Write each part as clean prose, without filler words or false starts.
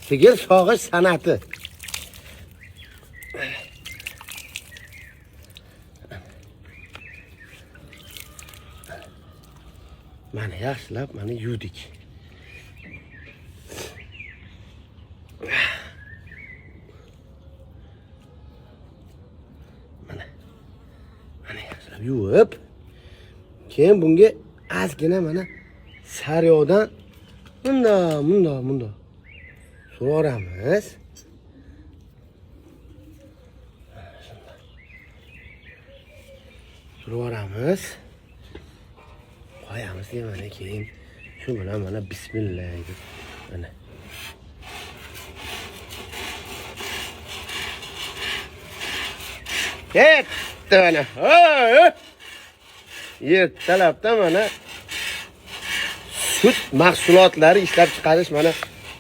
Sigir sog'ish san'ati. Mana yaxshilab mana yuvdik. Mana yaxshilab yuvib, keyin bunga ozgina mana sariyog'dan bunda suramiz. Suramiz. Qo'yamiz mana keyin shu bilan mana bismillah deb mana. Yetti mana. Ertalabda mana sut mahsulotlari ishlab chiqarish mana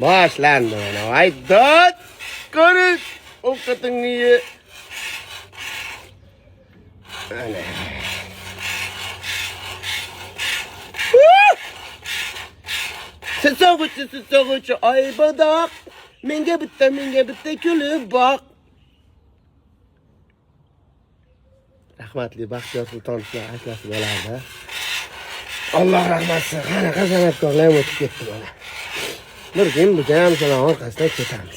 boshlandi mana. Haydot ko'rish ovqatingni ye. Mana. Sog'uchi ay badoq. Menga bitta kulib boq. Rahmatli Baxtiyor Sultonovning ashlasi bo'lardi. Alloh rahmat qilsin. Qanaqa san'atkorlar o'tib ketdi mana. Bir kun biz ham shuning orqasidan ketamiz.